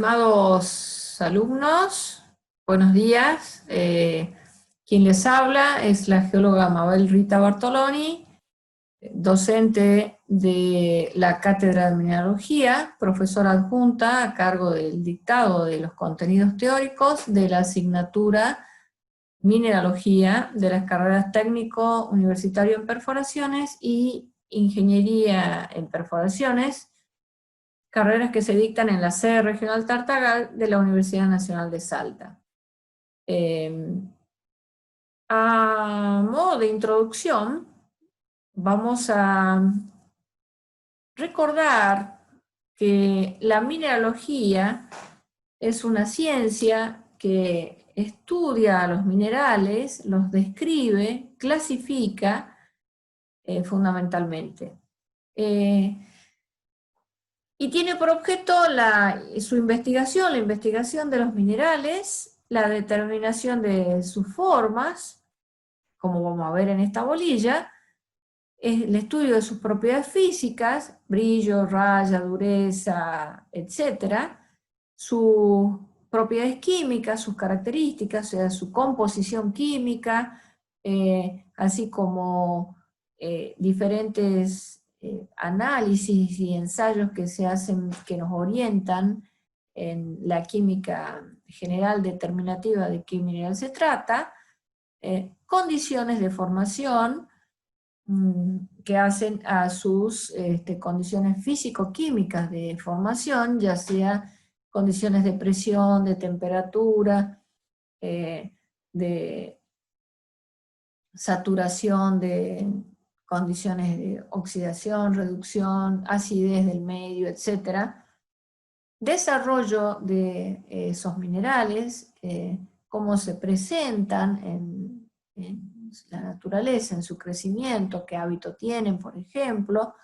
Estimados alumnos, buenos días. Quien les habla es la geóloga Mabel Rita Bartoloni, docente de la Cátedra de Mineralogía, profesora adjunta a cargo del dictado de los contenidos teóricos de la asignatura Mineralogía de las carreras técnico universitario en perforaciones y ingeniería en perforaciones, carreras que se dictan en la sede regional Tartagal de la Universidad Nacional de Salta. A modo de introducción, vamos a recordar que la mineralogía es una ciencia que estudia a los minerales, los describe, clasifica fundamentalmente. Y tiene por objeto su investigación, la investigación de los minerales, la determinación de sus formas, como vamos a ver en esta bolilla, el estudio de sus propiedades físicas, brillo, raya, dureza, etc., sus propiedades químicas, sus características, o sea, su composición química, así como diferentes análisis y ensayos que se hacen, que nos orientan en la química general determinativa de qué mineral se trata, condiciones de formación que hacen a sus condiciones físico-químicas de formación, ya sea condiciones de presión, de temperatura, de saturación, de condiciones de oxidación, reducción, acidez del medio, etc. Desarrollo de esos minerales, cómo se presentan en la naturaleza, en su crecimiento, qué hábito tienen, por ejemplo,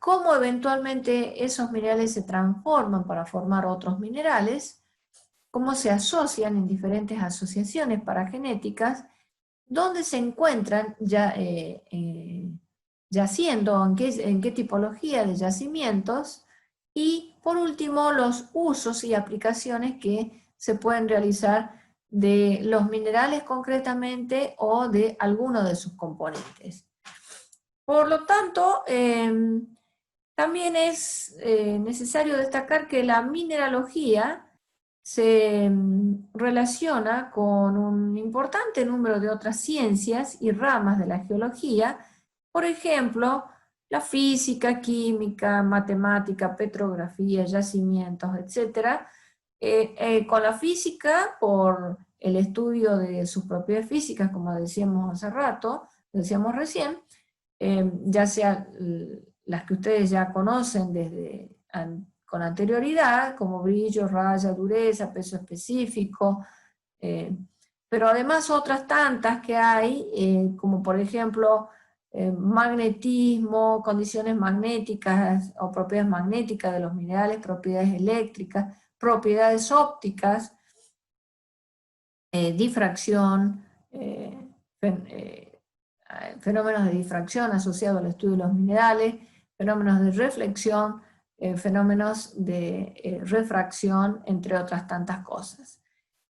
cómo eventualmente esos minerales se transforman para formar otros minerales, cómo se asocian en diferentes asociaciones paragenéticas, dónde se encuentran ya, yaciendo, en qué tipología de yacimientos, y por último los usos y aplicaciones que se pueden realizar de los minerales concretamente o de alguno de sus componentes. Por lo tanto, también es necesario destacar que la mineralogía se relaciona con un importante número de otras ciencias y ramas de la geología, por ejemplo, la física, química, matemática, petrografía, yacimientos, etc. Con la física, por el estudio de sus propiedades físicas, como decíamos hace rato, decíamos recién, ya sea las que ustedes ya conocen con anterioridad, como brillo, raya, dureza, peso específico, pero además otras tantas que hay, como por ejemplo magnetismo, condiciones magnéticas o propiedades magnéticas de los minerales, propiedades eléctricas, propiedades ópticas, difracción, fenómenos de difracción asociados al estudio de los minerales, fenómenos de reflexión, fenómenos de refracción, entre otras tantas cosas.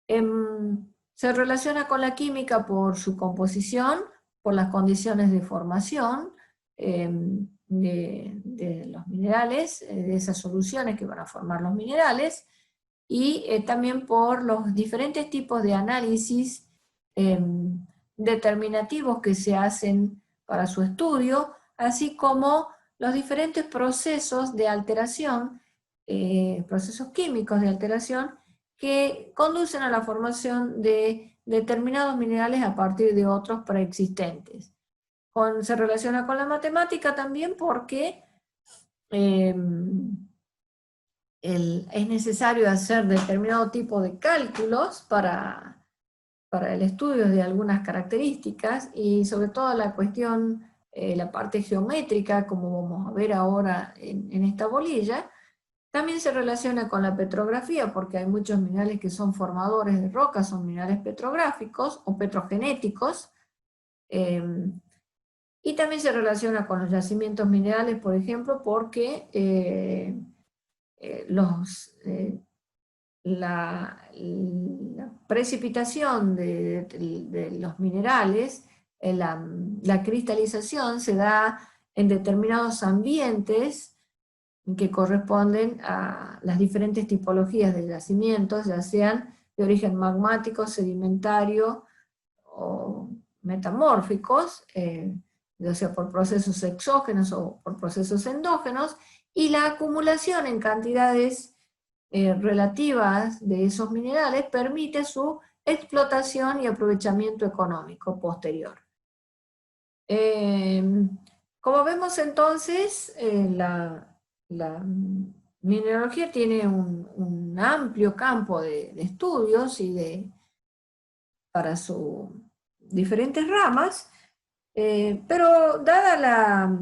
Se relaciona con la química por su composición, por las condiciones de formación de los minerales, de esas soluciones que van a formar los minerales, y también por los diferentes tipos de análisis determinativos que se hacen para su estudio, así como los diferentes procesos de alteración, procesos químicos de alteración, que conducen a la formación de determinados minerales a partir de otros preexistentes. Se relaciona con la matemática también porque es necesario hacer determinado tipo de cálculos para el estudio de algunas características, y sobre todo la cuestión, la parte geométrica, como vamos a ver ahora en esta bolilla, también se relaciona con la petrografía, porque hay muchos minerales que son formadores de rocas, son minerales petrográficos o petrogenéticos, y también se relaciona con los yacimientos minerales, por ejemplo, porque la precipitación de los minerales, la cristalización se da en determinados ambientes que corresponden a las diferentes tipologías de yacimientos, ya sean de origen magmático, sedimentario o metamórficos, ya sea por procesos exógenos o por procesos endógenos, y la acumulación en cantidades relativas de esos minerales permite su explotación y aprovechamiento económico posterior. Como vemos entonces, la mineralogía tiene un amplio campo de estudios para sus diferentes ramas, pero dada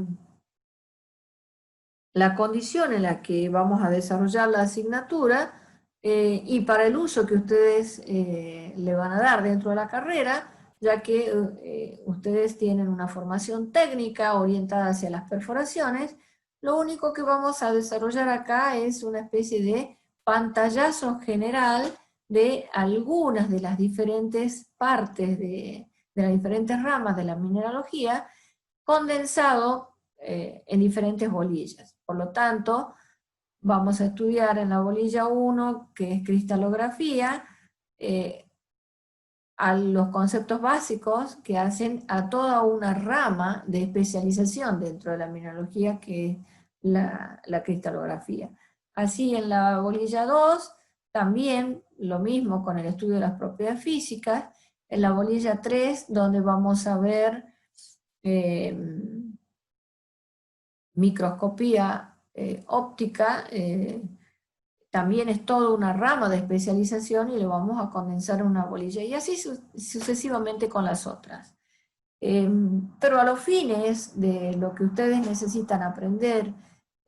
la condición en la que vamos a desarrollar la asignatura y para el uso que ustedes le van a dar dentro de la carrera, ya que ustedes tienen una formación técnica orientada hacia las perforaciones, lo único que vamos a desarrollar acá es una especie de pantallazo general de algunas de las diferentes partes de las diferentes ramas de la mineralogía, condensado en diferentes bolillas. Por lo tanto, vamos a estudiar en la bolilla 1, que es cristalografía, a los conceptos básicos que hacen a toda una rama de especialización dentro de la mineralogía, que es la cristalografía. Así en la bolilla 2, también lo mismo con el estudio de las propiedades físicas. En la bolilla 3, donde vamos a ver microscopía óptica, también es toda una rama de especialización y lo vamos a condensar en una bolilla, y así sucesivamente con las otras. Pero a los fines de lo que ustedes necesitan aprender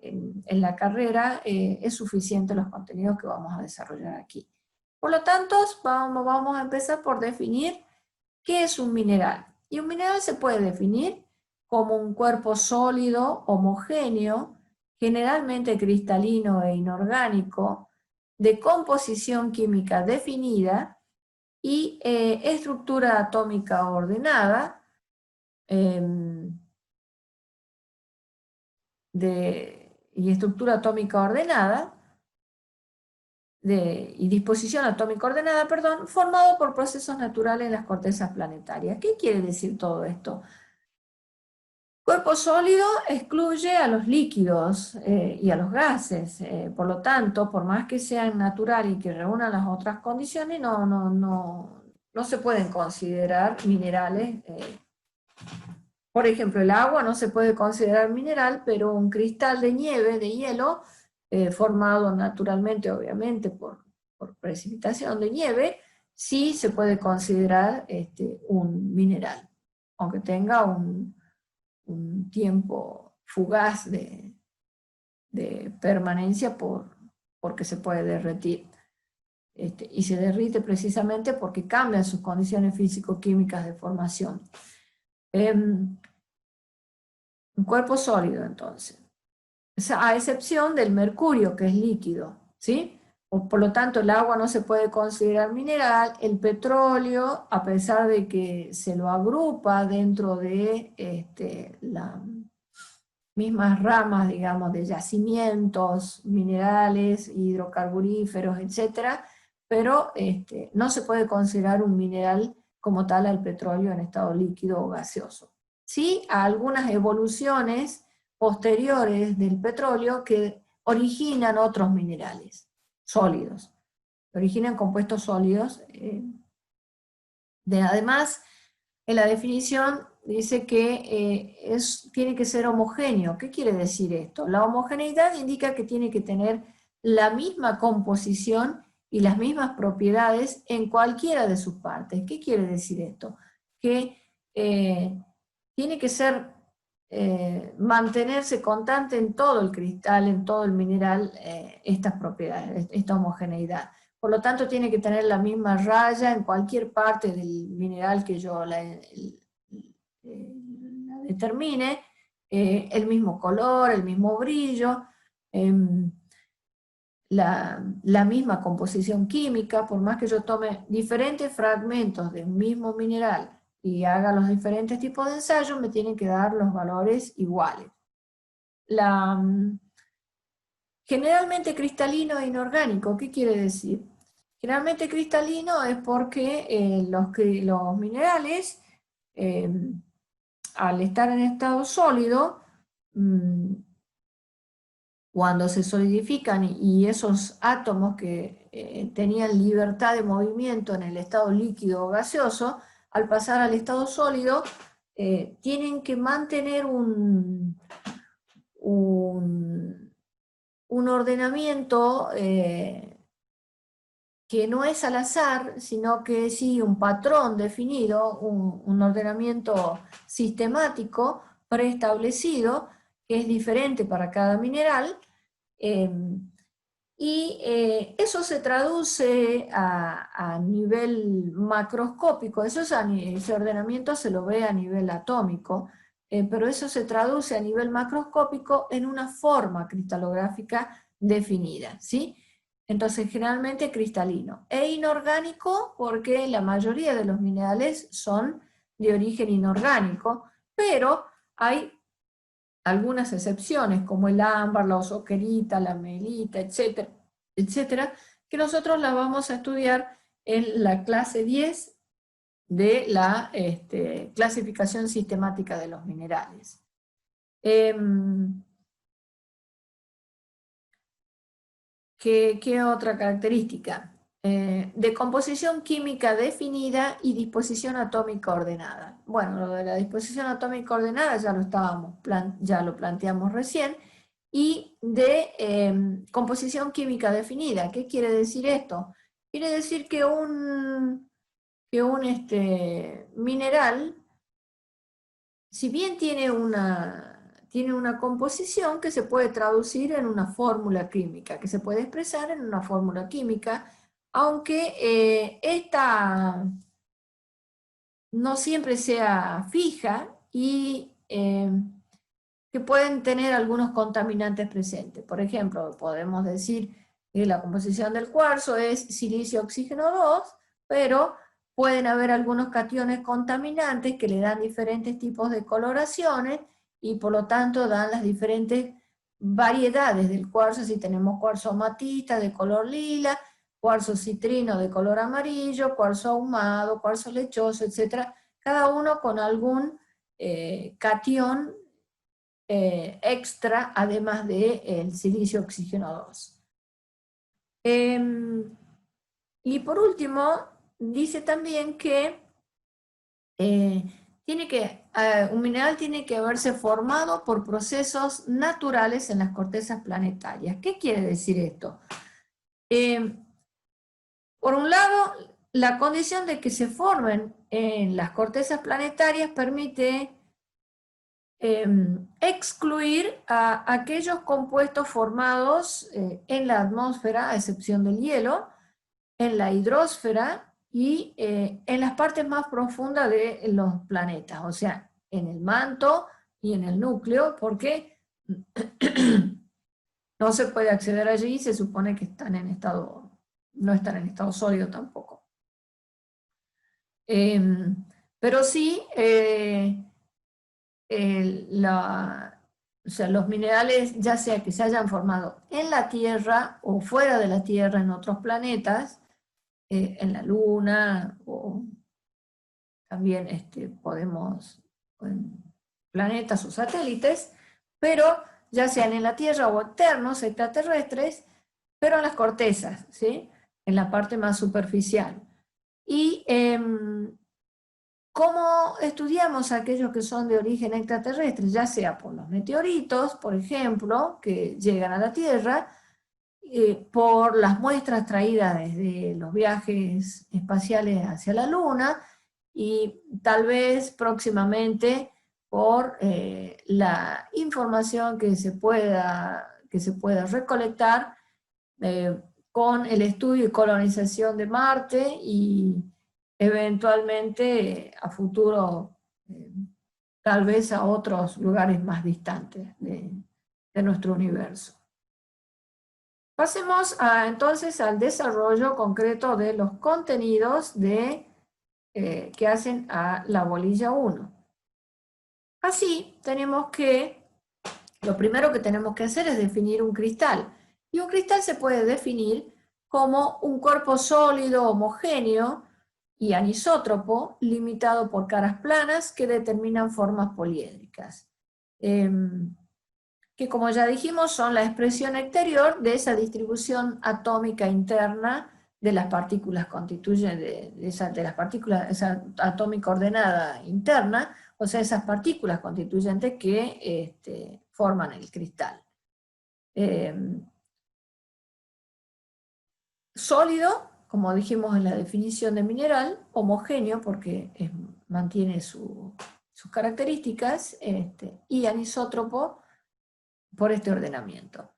en la carrera, es suficiente los contenidos que vamos a desarrollar aquí. Por lo tanto, vamos a empezar por definir qué es un mineral. Y un mineral se puede definir como un cuerpo sólido, homogéneo, generalmente cristalino e inorgánico, de composición química definida y estructura atómica ordenada, y estructura atómica ordenada, y disposición atómica ordenada, perdón, formado por procesos naturales en las cortezas planetarias. ¿Qué quiere decir todo esto? Cuerpo sólido excluye a los líquidos y a los gases, por lo tanto, por más que sean naturales y que reúnan las otras condiciones, no se pueden considerar minerales. Por ejemplo, el agua no se puede considerar mineral, pero un cristal de nieve, de hielo, formado naturalmente, obviamente, por precipitación de nieve, sí se puede considerar un mineral, aunque tenga un tiempo fugaz de permanencia porque se puede derretir. Y se derrite precisamente porque cambian sus condiciones físico-químicas de formación. Un cuerpo sólido, entonces, a excepción del mercurio, que es líquido, ¿sí? Por lo tanto, el agua no se puede considerar mineral. El petróleo, a pesar de que se lo agrupa dentro de las mismas ramas, digamos, de yacimientos, minerales, hidrocarburíferos, etc., pero no se puede considerar un mineral como tal al petróleo en estado líquido o gaseoso. Sí, a algunas evoluciones posteriores del petróleo que originan otros minerales sólidos, originan compuestos sólidos. Además, en la definición dice que tiene que ser homogéneo. ¿Qué quiere decir esto? La homogeneidad indica que tiene que tener la misma composición y las mismas propiedades en cualquiera de sus partes. ¿Qué quiere decir esto? Que tiene que ser, mantenerse constante en todo el cristal, en todo el mineral, estas propiedades, esta homogeneidad. Por lo tanto, tiene que tener la misma raya en cualquier parte del mineral que yo la determine, el mismo color, el mismo brillo. la misma composición química, por más que yo tome diferentes fragmentos de un mismo mineral y haga los diferentes tipos de ensayos, me tienen que dar los valores iguales. Generalmente cristalino e inorgánico, ¿qué quiere decir? Generalmente cristalino es porque los minerales, al estar en estado sólido, cuando se solidifican y esos átomos que tenían libertad de movimiento en el estado líquido o gaseoso, al pasar al estado sólido, tienen que mantener un ordenamiento que no es al azar, sino que sí un patrón definido, un ordenamiento sistemático, preestablecido, que es diferente para cada mineral, y eso se traduce a nivel macroscópico, ese ordenamiento se lo ve a nivel atómico, pero eso se traduce a nivel macroscópico en una forma cristalográfica definida, ¿sí? Entonces generalmente cristalino. E inorgánico porque la mayoría de los minerales son de origen inorgánico, pero hay algunas excepciones, como el ámbar, la osoquerita, la melita, etcétera, etcétera, que nosotros las vamos a estudiar en la clase 10 de la clasificación sistemática de los minerales. ¿Qué otra característica? De composición química definida y disposición atómica ordenada. Bueno, lo de la disposición atómica ordenada ya lo planteamos recién, y de composición química definida. ¿Qué quiere decir esto? Quiere decir que un mineral, si bien tiene una composición que se puede traducir en una fórmula química, que se puede expresar en una fórmula química, aunque esta no siempre sea fija y que pueden tener algunos contaminantes presentes. Por ejemplo, podemos decir que la composición del cuarzo es silicio-oxígeno 2, pero pueden haber algunos cationes contaminantes que le dan diferentes tipos de coloraciones y por lo tanto dan las diferentes variedades del cuarzo. Si tenemos cuarzo amatista de color lila, cuarzo citrino de color amarillo, cuarzo ahumado, cuarzo lechoso, etc. Cada uno con algún catión extra, además del silicio oxígeno 2. Y por último, dice también que un mineral tiene que haberse formado por procesos naturales en las cortezas planetarias. ¿Qué quiere decir esto? Por un lado, la condición de que se formen en las cortezas planetarias permite excluir a aquellos compuestos formados en la atmósfera, a excepción del hielo, en la hidrosfera y en las partes más profundas de los planetas, o sea, en el manto y en el núcleo, porque no se puede acceder allí y se supone que no están en estado sólido tampoco. Pero sí, o sea, los minerales, ya sea que se hayan formado en la Tierra o fuera de la Tierra, en otros planetas, en la Luna, o también podemos, en planetas o satélites, pero ya sean en la Tierra o externos, extraterrestres, pero en las cortezas, ¿sí? En la parte más superficial. Y ¿cómo estudiamos aquellos que son de origen extraterrestre? Ya sea por los meteoritos, por ejemplo, que llegan a la Tierra, por las muestras traídas desde los viajes espaciales hacia la Luna, y tal vez próximamente por la información que se pueda recolectar con el estudio y colonización de Marte y eventualmente a futuro tal vez a otros lugares más distantes de nuestro universo. Pasemos entonces al desarrollo concreto de los contenidos que hacen a la bolilla 1. Así, lo primero que tenemos que hacer es definir un cristal. Y un cristal se puede definir como un cuerpo sólido, homogéneo y anisótropo, limitado por caras planas que determinan formas poliédricas. Que como ya dijimos son la expresión exterior de esa distribución atómica interna de las partículas constituyentes, de las partículas, esa atómica ordenada interna, o sea, esas partículas constituyentes que forman el cristal. Sólido, como dijimos en la definición de mineral, homogéneo porque mantiene sus características, y anisótropo por este ordenamiento.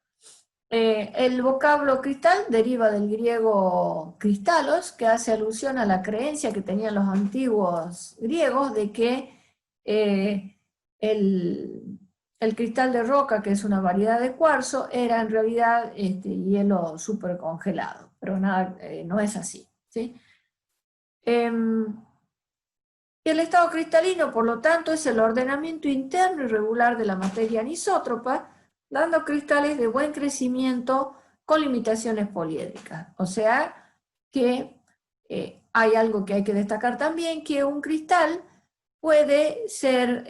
El vocablo cristal deriva del griego kristalos, que hace alusión a la creencia que tenían los antiguos griegos de que el cristal de roca, que es una variedad de cuarzo, era en realidad hielo supercongelado, pero nada, no es así, ¿sí? El estado cristalino, por lo tanto, es el ordenamiento interno y regular de la materia anisótropa, dando cristales de buen crecimiento con limitaciones poliédricas. O sea que hay algo que hay que destacar también, que un cristal puede ser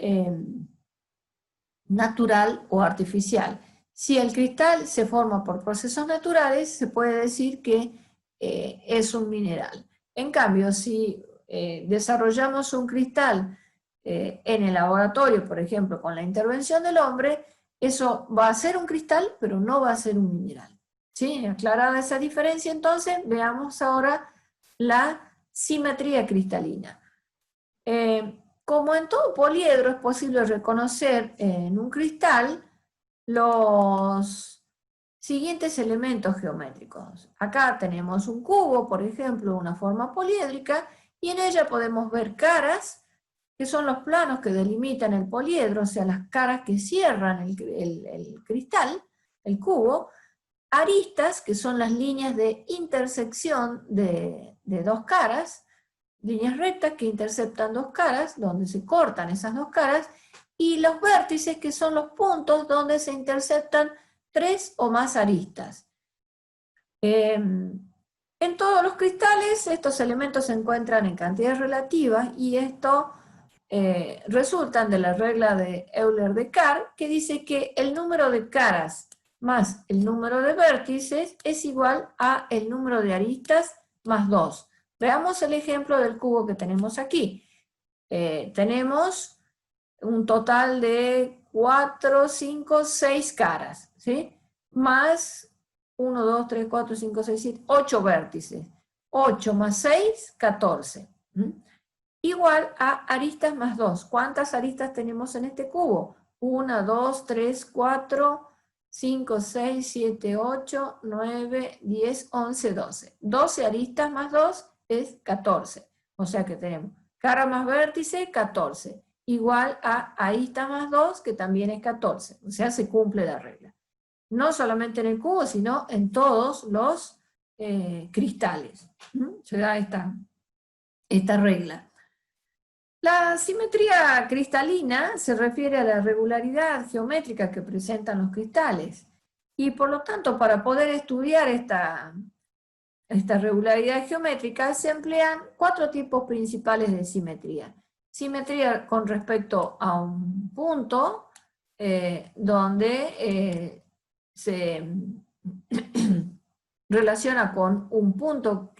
natural o artificial. Si el cristal se forma por procesos naturales, se puede decir que es un mineral. En cambio, si desarrollamos un cristal en el laboratorio, por ejemplo, con la intervención del hombre, eso va a ser un cristal, pero no va a ser un mineral. ¿Sí? Aclarada esa diferencia, entonces, veamos ahora la simetría cristalina. Como en todo poliedro es posible reconocer en un cristal los siguientes elementos geométricos. Acá tenemos un cubo, por ejemplo, una forma poliédrica, y en ella podemos ver caras, que son los planos que delimitan el poliedro, o sea, las caras que cierran el cristal, el cubo, aristas, que son las líneas de intersección de dos caras, líneas rectas que interceptan dos caras, donde se cortan esas dos caras, y los vértices, que son los puntos donde se interceptan tres o más aristas. En todos los cristales estos elementos se encuentran en cantidades relativas, y esto resultan de la regla de Euler-Descartes, que dice que el número de caras más el número de vértices es igual a el número de aristas más 2. Veamos el ejemplo del cubo que tenemos aquí. Tenemos un total de 4, 5, 6 caras, ¿sí? Más 1, 2, 3, 4, 5, 6, 7, 8 vértices. 8 más 6, 14. Igual a aristas más 2. ¿Cuántas aristas tenemos en este cubo? 1, 2, 3, 4, 5, 6, 7, 8, 9, 10, 11, 12. 12 aristas más 2 es 14. O sea que tenemos cara más vértice, 14. Igual a arista más 2, que también es 14. O sea, se cumple la regla. No solamente en el cubo, sino en todos los cristales. Se da esta regla. La simetría cristalina se refiere a la regularidad geométrica que presentan los cristales. Y por lo tanto, para poder estudiar esta regularidad geométrica, se emplean 4 tipos principales de simetría. Simetría con respecto a un punto, donde se relaciona con un punto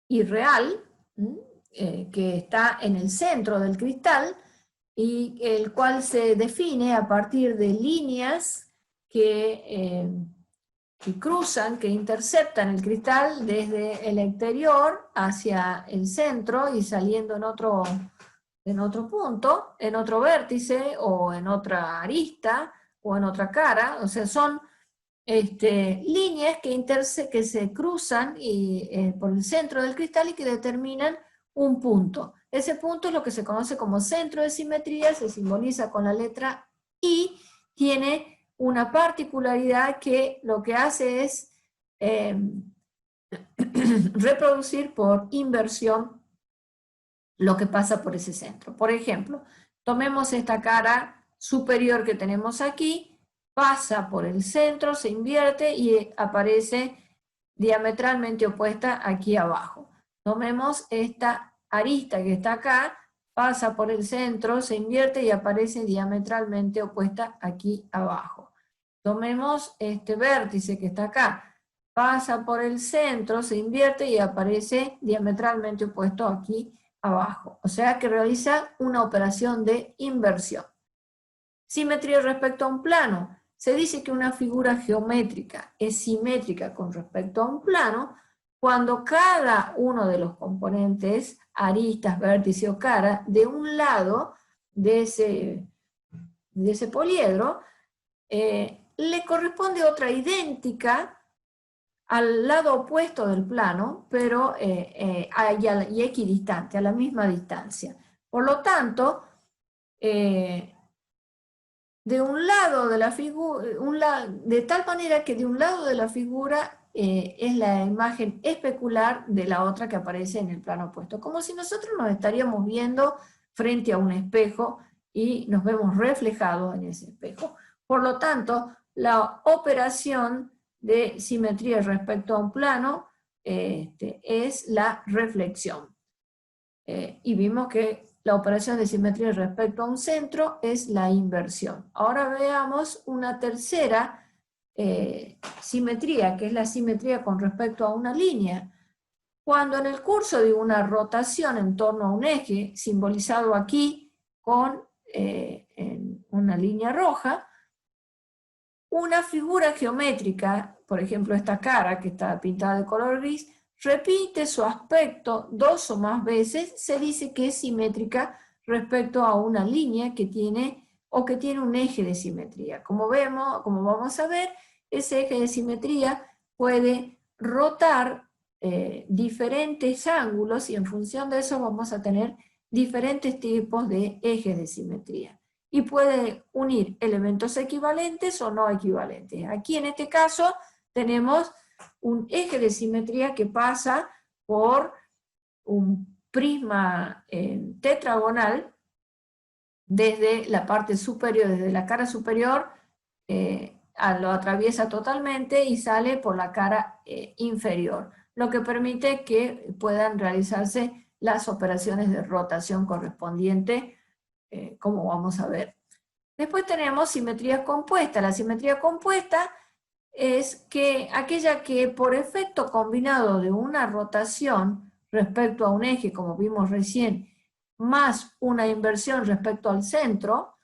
irreal, que está en el centro del cristal, y el cual se define a partir de líneas que cruzan, que interceptan el cristal desde el exterior hacia el centro y saliendo en otro punto, en otro vértice, o en otra arista, o en otra cara. O sea, son líneas que se cruzan por el centro del cristal y que determinan un punto. Ese punto es lo que se conoce como centro de simetría, se simboliza con la letra I, tiene una particularidad que lo que hace es reproducir por inversión lo que pasa por ese centro. Por ejemplo, tomemos esta cara superior que tenemos aquí, pasa por el centro, se invierte y aparece diametralmente opuesta aquí abajo. Tomemos esta arista que está acá, pasa por el centro, se invierte y aparece diametralmente opuesta aquí abajo. Tomemos este vértice que está acá, pasa por el centro, se invierte y aparece diametralmente opuesto aquí abajo. O sea que realiza una operación de inversión. Simetría respecto a un plano. Se dice que una figura geométrica es simétrica con respecto a un plano cuando cada uno de los componentes, aristas, vértice o cara, de un lado de ese poliedro, le corresponde otra idéntica al lado opuesto del plano, pero y equidistante, a la misma distancia. Por lo tanto, de un lado de la figura, de tal manera que de un lado de la figura es la imagen especular de la otra que aparece en el plano opuesto, como si nosotros nos estaríamos viendo frente a un espejo y nos vemos reflejados en ese espejo. Por lo tanto, la operación de simetría respecto a un plano es la reflexión. Y vimos que la operación de simetría respecto a un centro es la inversión. Ahora veamos una tercera simetría, que es la simetría con respecto a una línea. Cuando en el curso de una rotación en torno a un eje, simbolizado aquí con en una línea roja, una figura geométrica, por ejemplo esta cara que está pintada de color gris, repite su aspecto 2 o más veces, se dice que es simétrica respecto a una línea que tiene un eje de simetría. Como vamos a ver, ese eje de simetría puede rotar diferentes ángulos y en función de eso vamos a tener diferentes tipos de ejes de simetría. Y puede unir elementos equivalentes o no equivalentes. Aquí en este caso tenemos un eje de simetría que pasa por un prisma tetragonal desde la parte superior, desde la cara superior, lo atraviesa totalmente y sale por la cara inferior, lo que permite que puedan realizarse las operaciones de rotación correspondiente, como vamos a ver. Después tenemos simetría compuesta. La simetría compuesta es aquella que por efecto combinado de una rotación respecto a un eje, como vimos recién, más una inversión respecto al centro,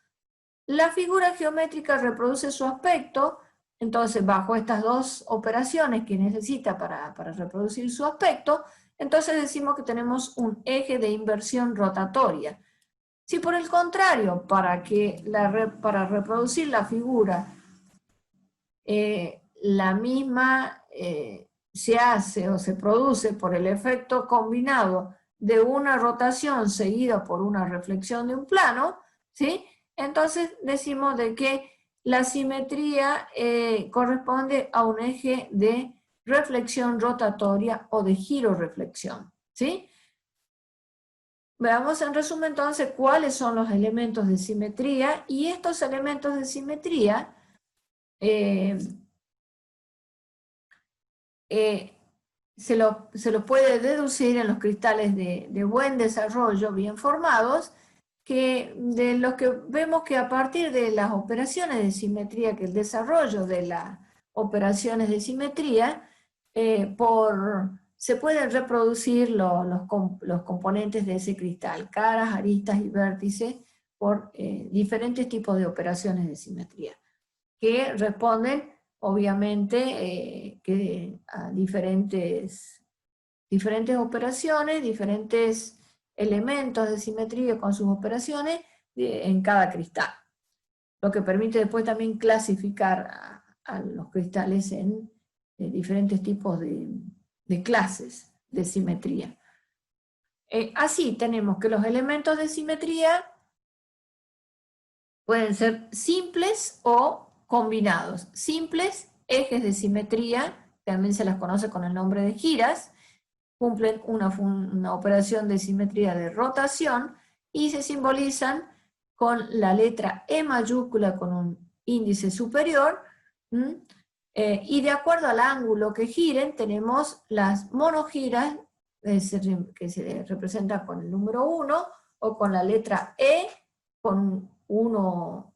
la figura geométrica reproduce su aspecto. Entonces, bajo estas dos operaciones que necesita para reproducir su aspecto, entonces decimos que tenemos un eje de inversión rotatoria. Si por el contrario, para reproducir la figura, la misma se hace o se produce por el efecto combinado de una rotación seguida por una reflexión de un plano, ¿sí? Entonces decimos de que la simetría corresponde a un eje de reflexión rotatoria o de giro-reflexión, ¿sí? Veamos en resumen entonces cuáles son los elementos de simetría, y estos elementos de simetría se lo puede deducir en los cristales de buen desarrollo, bien formados, de los que vemos que a partir de las operaciones de simetría, que el desarrollo de las operaciones de simetría, se pueden reproducir los componentes de ese cristal, caras, aristas y vértices, por diferentes tipos de operaciones de simetría, que responden obviamente a diferentes operaciones, diferentes elementos de simetría con sus operaciones en cada cristal, lo que permite después también clasificar a los cristales en diferentes tipos de clases de simetría. Así tenemos que los elementos de simetría pueden ser simples o combinados, simples, ejes de simetría, también se las conoce con el nombre de giras, cumplen una operación de simetría de rotación y se simbolizan con la letra E mayúscula con un índice superior, y de acuerdo al ángulo que giren tenemos las monogiras que se representan con el número 1 o con la letra E con un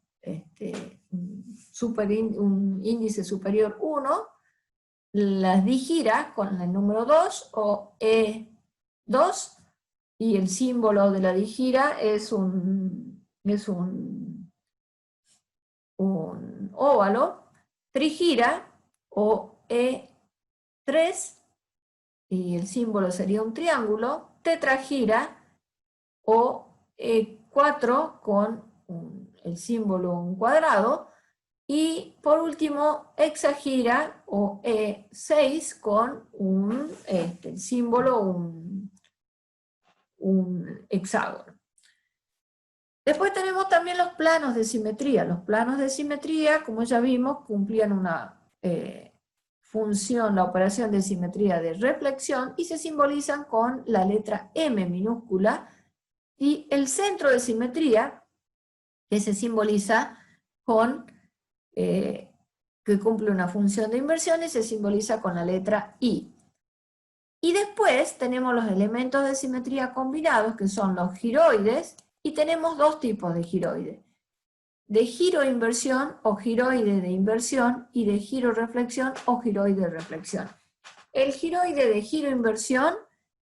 índice superior 1, las digiras con el número 2 o E2, y el símbolo de la digira es un óvalo, trigira o E3, y el símbolo sería un triángulo, tetragira o E4 con el símbolo un cuadrado, y por último hexagira o E6 con el símbolo un hexágono. Después tenemos también los planos de simetría. Los planos de simetría, como ya vimos, cumplían una función, la operación de simetría de reflexión, y se simbolizan con la letra M minúscula, y el centro de simetría, que se simboliza con, que cumple una función de inversión, y se simboliza con la letra I. Y después tenemos los elementos de simetría combinados, que son los giroides, y tenemos dos tipos de giroides: de giro-inversión o giroide de inversión, y de giro-reflexión o giroide de reflexión. El giroide de giro-inversión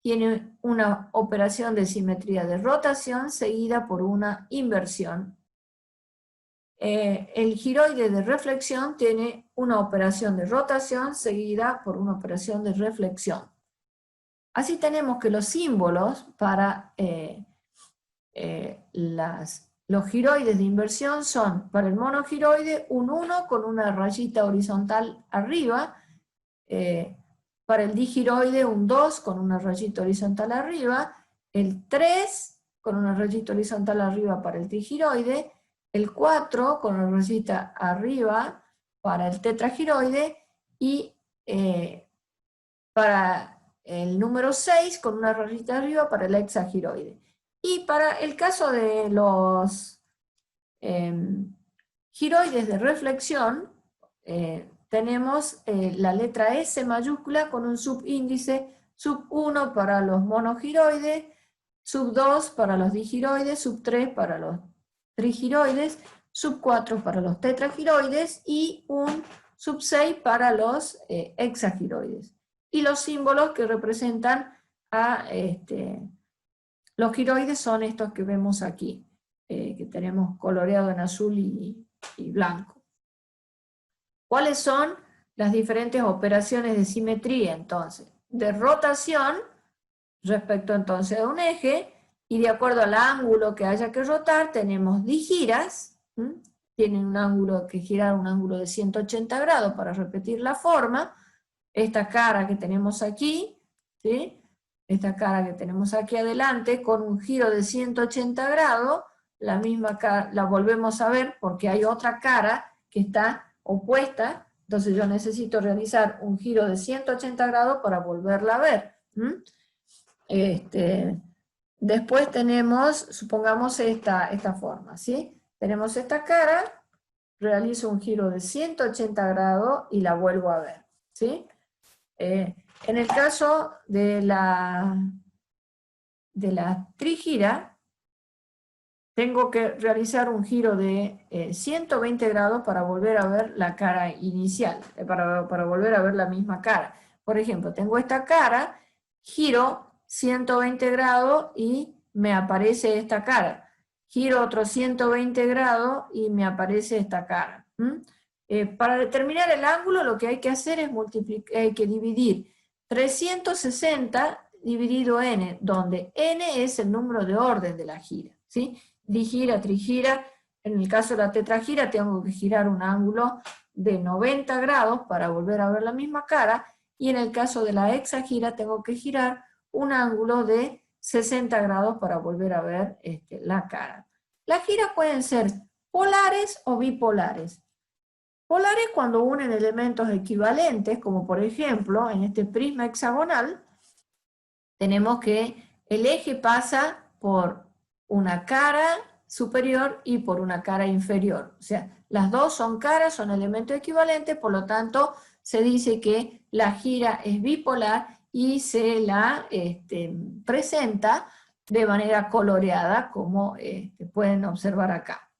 tiene una operación de simetría de rotación seguida por una inversión. El giroide de reflexión tiene una operación de rotación seguida por una operación de reflexión. Así tenemos que los símbolos para los giroides de inversión son, para el monogiroide, un 1 con una rayita horizontal arriba, para el digiroide un 2 con una rayita horizontal arriba, el 3 con una rayita horizontal arriba para el trigiroide, el 4 con una rayita arriba para el tetragiroide, y para el número 6 con una rayita arriba para el hexagiroide. Y para el caso de los giroides de reflexión, tenemos la letra S mayúscula con un subíndice sub 1 para los monogiroides, sub 2 para los digiroides, sub 3 para los trigiroides, sub 4 para los tetragiroides y un sub 6 para los hexagiroides. Y los símbolos que representan a los giroides son estos que vemos aquí, que tenemos coloreado en azul y blanco. ¿Cuáles son las diferentes operaciones de simetría entonces? De rotación respecto entonces a un eje, y de acuerdo al ángulo que haya que rotar tenemos digiras, tienen un ángulo que girar, un ángulo de 180 grados para repetir la forma. Esta cara que tenemos aquí, ¿sí? Esta cara que tenemos aquí adelante, con un giro de 180 grados, la misma cara la volvemos a ver porque hay otra cara que está opuesta, entonces yo necesito realizar un giro de 180 grados para volverla a ver. Después tenemos, supongamos esta forma, ¿sí? Tenemos esta cara, realizo un giro de 180 grados y la vuelvo a ver, ¿sí? En el caso de la trigira, tengo que realizar un giro de 120 grados para volver a ver la cara inicial, para volver a ver la misma cara. Por ejemplo, tengo esta cara, giro 120 grados y me aparece esta cara. Giro otros 120 grados y me aparece esta cara. Para determinar el ángulo lo que hay que hacer es hay que dividir 360 dividido n, donde n es el número de orden de la gira, ¿sí? Digira, trigira, en el caso de la tetragira tengo que girar un ángulo de 90 grados para volver a ver la misma cara, y en el caso de la hexagira tengo que girar un ángulo de 60 grados para volver a ver la cara. Las giras pueden ser polares o bipolares. Polar es cuando unen elementos equivalentes, como por ejemplo, en este prisma hexagonal, tenemos que el eje pasa por una cara superior y por una cara inferior. O sea, las dos son caras, son elementos equivalentes, por lo tanto, se dice que la gira es bipolar y se la presenta de manera coloreada, como pueden observar acá.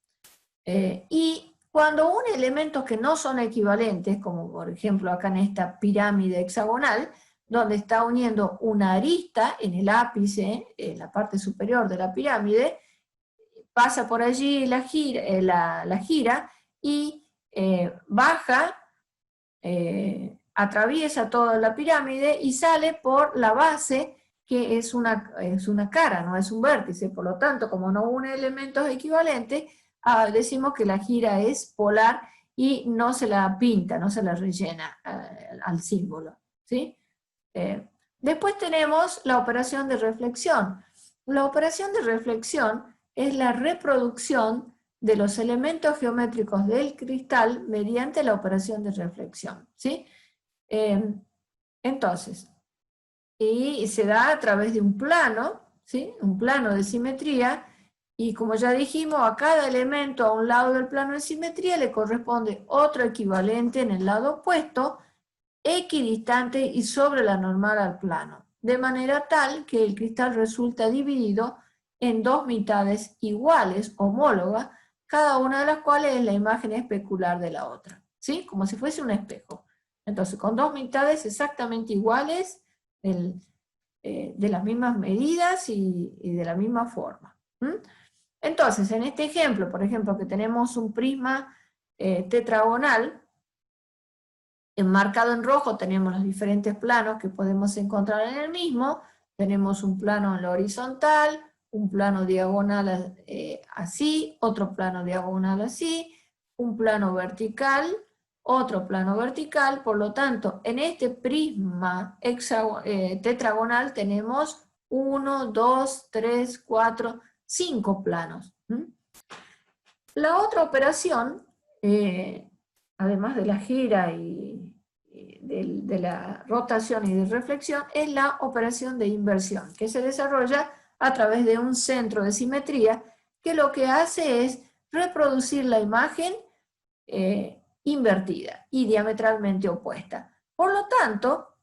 Y cuando une elementos que no son equivalentes, como por ejemplo acá en esta pirámide hexagonal, donde está uniendo una arista en el ápice, en la parte superior de la pirámide, pasa por allí la gira y baja, atraviesa toda la pirámide y sale por la base, que es una cara, no es un vértice. Por lo tanto, como no une elementos equivalentes, decimos que la gira es polar y no se la pinta, no se la rellena al símbolo, ¿sí? Después tenemos la operación de reflexión. La operación de reflexión es la reproducción de los elementos geométricos del cristal mediante la operación de reflexión, ¿sí? Entonces, y se da a través de un plano, ¿sí? Un plano de simetría, y como ya dijimos, a cada elemento a un lado del plano de simetría le corresponde otro equivalente en el lado opuesto, equidistante y sobre la normal al plano, de manera tal que el cristal resulta dividido en dos mitades iguales, homólogas, cada una de las cuales es la imagen especular de la otra, ¿sí? Como si fuese un espejo. Entonces, con dos mitades exactamente iguales, de las mismas medidas y de la misma forma. Entonces, en este ejemplo, por ejemplo, que tenemos un prisma tetragonal, enmarcado en rojo tenemos los diferentes planos que podemos encontrar en el mismo. Tenemos un plano en la horizontal, un plano diagonal así, otro plano diagonal así, un plano vertical, otro plano vertical. Por lo tanto, en este prisma tetragonal tenemos 1, 2, 3, 4, 5 planos. La otra operación, además de la gira y de la rotación y de reflexión, es la operación de inversión, que se desarrolla a través de un centro de simetría, que lo que hace es reproducir la imagen invertida y diametralmente opuesta. Por lo tanto,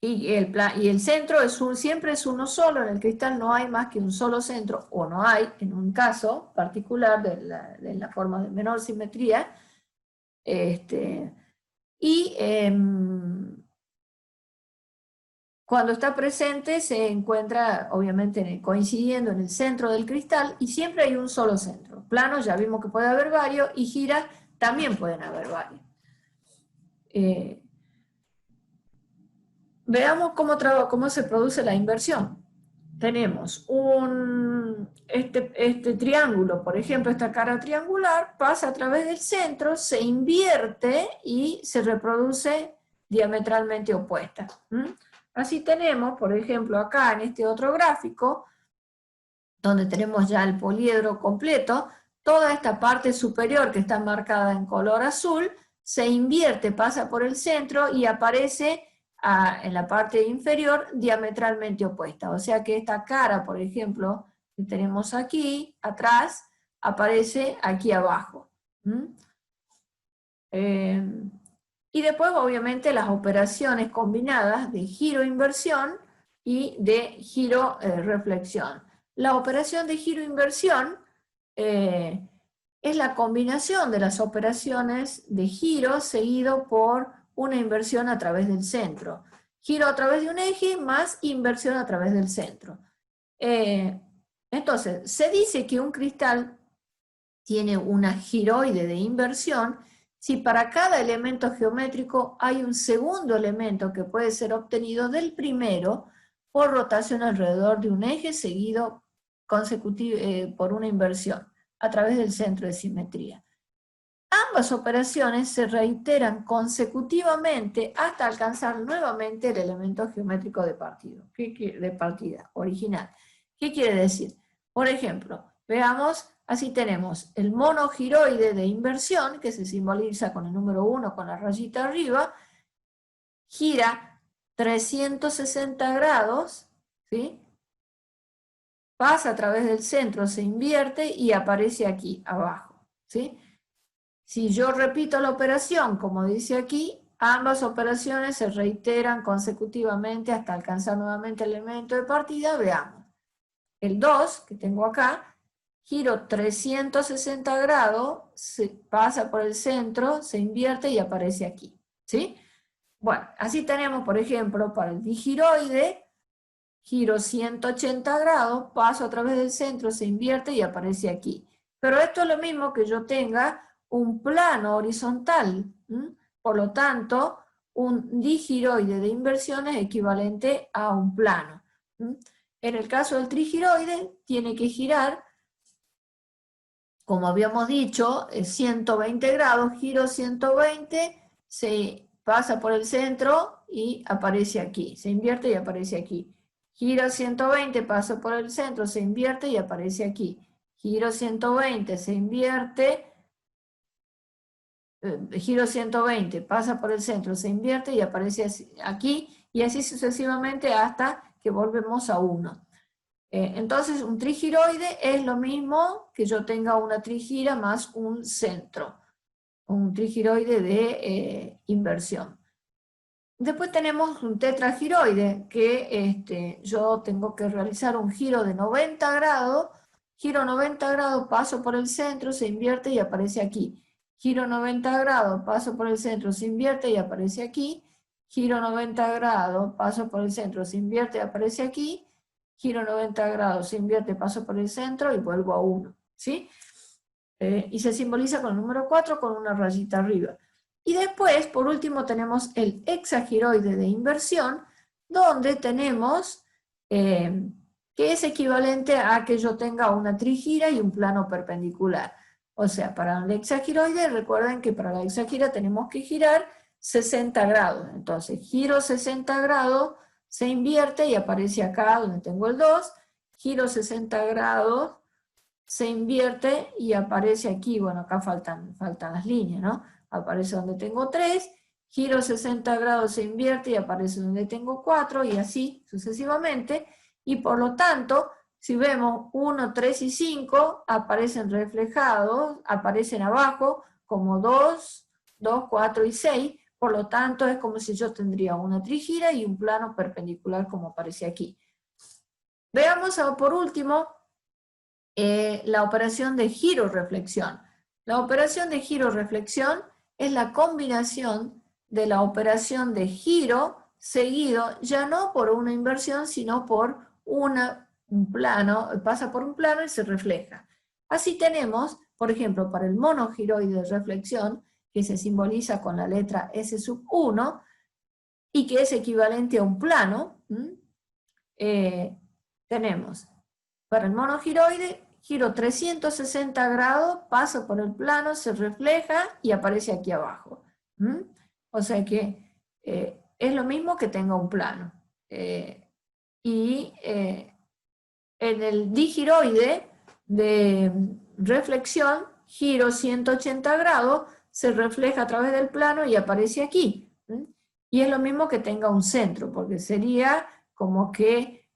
y el centro siempre es uno solo, en el cristal no hay más que un solo centro, o no hay, en un caso particular de la forma de menor simetría, y cuando está presente se encuentra obviamente coincidiendo en el centro del cristal, y siempre hay un solo centro. Planos ya vimos que puede haber varios, y giras también pueden haber varios. Veamos cómo se produce la inversión. Tenemos este triángulo, por ejemplo, esta cara triangular, pasa a través del centro, se invierte y se reproduce diametralmente opuesta. Así tenemos, por ejemplo, acá en este otro gráfico, donde tenemos ya el poliedro completo, toda esta parte superior que está marcada en color azul, se invierte, pasa por el centro y aparece en la parte inferior diametralmente opuesta. O sea que esta cara, por ejemplo, que tenemos aquí, atrás, aparece aquí abajo. Y después, obviamente, las operaciones combinadas de giro-inversión y de giro-reflexión. La operación de giro-inversión es la combinación de las operaciones de giro seguido por una inversión a través del centro. Giro a través de un eje más inversión a través del centro. Entonces, se dice que un cristal tiene una giroide de inversión si para cada elemento geométrico hay un segundo elemento que puede ser obtenido del primero por rotación alrededor de un eje seguido por una inversión a través del centro de simetría. Ambas operaciones se reiteran consecutivamente hasta alcanzar nuevamente el elemento geométrico de partida original. ¿Qué quiere decir? Por ejemplo, Veamos, así tenemos el monogiroide de inversión, que se simboliza con el número 1, con la rayita arriba, gira 360 grados, ¿sí? Pasa a través del centro, se invierte y aparece aquí abajo, ¿sí? Si yo repito la operación, como dice aquí, ambas operaciones se reiteran consecutivamente hasta alcanzar nuevamente el elemento de partida. Veamos. El 2, que tengo acá, giro 360 grados, pasa por el centro, se invierte y aparece aquí, ¿sí? Bueno, así tenemos, por ejemplo, para el digiroide, giro 180 grados, paso a través del centro, se invierte y aparece aquí. Pero esto es lo mismo que yo tenga un plano horizontal. Por lo tanto, un digiroide de inversión es equivalente a un plano. En el caso del trigiroide, tiene que girar, como habíamos dicho, 120 grados, giro 120, se pasa por el centro y aparece aquí. Se invierte y aparece aquí. Giro 120, paso por el centro, se invierte y aparece aquí. Giro 120, se invierte, giro 120, pasa por el centro, se invierte y aparece aquí, y así sucesivamente hasta que volvemos a 1. Entonces un trigiroide es lo mismo que yo tenga una trigira más un centro, un trigiroide de inversión. Después tenemos un tetragiroide, que yo tengo que realizar un giro de 90 grados, giro 90 grados, paso por el centro, se invierte y aparece aquí. Giro 90 grados, paso por el centro, se invierte y aparece aquí. Giro 90 grados, paso por el centro, se invierte y aparece aquí. Giro 90 grados, se invierte, paso por el centro y vuelvo a 1, ¿sí? Y se simboliza con el número 4 con una rayita arriba. Y después, por último, tenemos el hexagiroide de inversión, donde tenemos que es equivalente a que yo tenga una trigira y un plano perpendicular. O sea, para el hexagiroide, recuerden que para la hexagira tenemos que girar 60 grados. Entonces, giro 60 grados, se invierte y aparece acá donde tengo el 2, giro 60 grados, se invierte y aparece aquí, bueno, acá faltan las líneas, ¿no? Aparece donde tengo 3, giro 60 grados, se invierte y aparece donde tengo 4, y así sucesivamente, y por lo tanto, si vemos 1, 3 y 5, aparecen reflejados, aparecen abajo como 2, 2, 4 y 6, por lo tanto es como si yo tendría una trigira y un plano perpendicular como aparece aquí. Veamos por último la operación de giro-reflexión. La operación de giro-reflexión es la combinación de la operación de giro seguido ya no por una inversión, sino por un plano, pasa por un plano y se refleja. Así tenemos, por ejemplo, para el monogiroide de reflexión, que se simboliza con la letra S1, y que es equivalente a un plano, tenemos para el monogiroide, giro 360 grados, paso por el plano, se refleja y aparece aquí abajo. O sea que es lo mismo que tenga un plano. En el digiroide de reflexión, giro 180 grados, se refleja a través del plano y aparece aquí. Y es lo mismo que tenga un centro, porque sería como que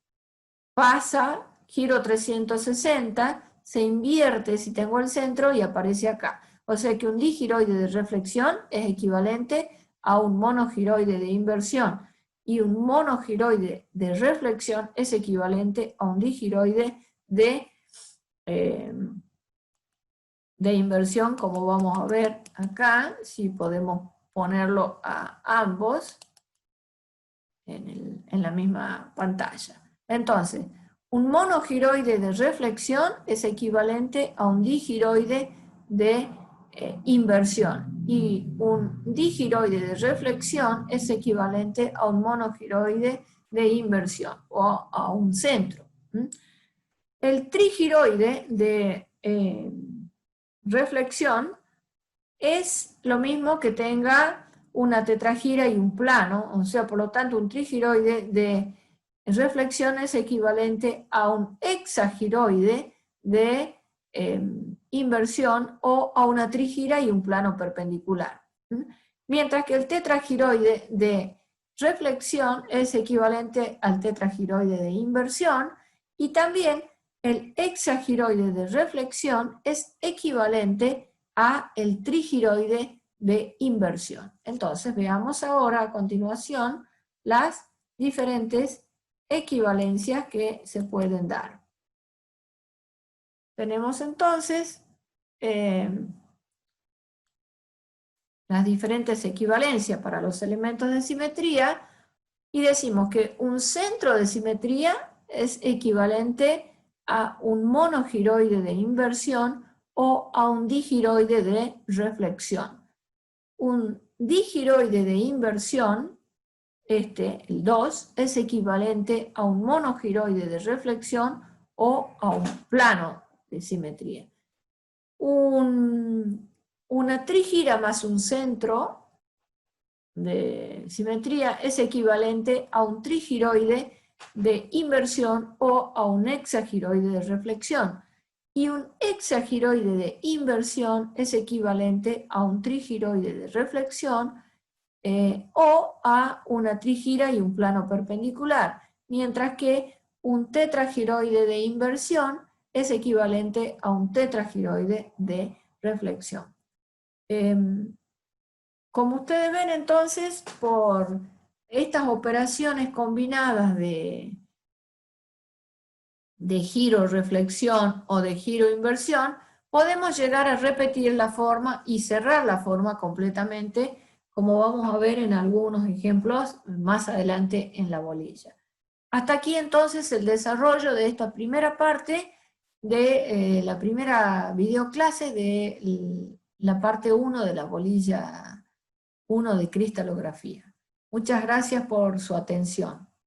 pasa, giro 360, se invierte si tengo el centro y aparece acá. O sea que un digiroide de reflexión es equivalente a un monogiroide de inversión, y un monogiroide de reflexión es equivalente a un digiroide de inversión, como vamos a ver acá, si podemos ponerlo a ambos en la misma pantalla. Entonces, un monogiroide de reflexión es equivalente a un digiroide de inversión, y un digiroide de reflexión es equivalente a un monogiroide de inversión o a un centro. El trigiroide de reflexión es lo mismo que tenga una tetragira y un plano, o sea, por lo tanto, un trigiroide de reflexión es equivalente a un hexagiroide de inversión o a una trígira y un plano perpendicular. Mientras que el tetragiroide de reflexión es equivalente al tetragiroide de inversión, y también el hexagiroide de reflexión es equivalente a el trigiroide de inversión. Entonces veamos ahora a continuación las diferentes equivalencias que se pueden dar. Tenemos entonces las diferentes equivalencias para los elementos de simetría, y decimos que un centro de simetría es equivalente a un monogiroide de inversión o a un digiroide de reflexión. Un digiroide de inversión, el 2, es equivalente a un monogiroide de reflexión o a un plano de simetría. Una trígira más un centro de simetría es equivalente a un trigiroide de inversión o a un hexagiroide de reflexión. Y un hexagiroide de inversión es equivalente a un trigiroide de reflexión o a una trígira y un plano perpendicular, mientras que un tetragiroide de inversión es equivalente a un tetragiroide de reflexión. Como ustedes ven entonces, por estas operaciones combinadas de giro, reflexión o de giro, inversión, podemos llegar a repetir la forma y cerrar la forma completamente, como vamos a ver en algunos ejemplos más adelante en la bolilla. Hasta aquí entonces el desarrollo de esta primera parte de la primera videoclase de la parte 1 de la bolilla 1 de cristalografía. Muchas gracias por su atención.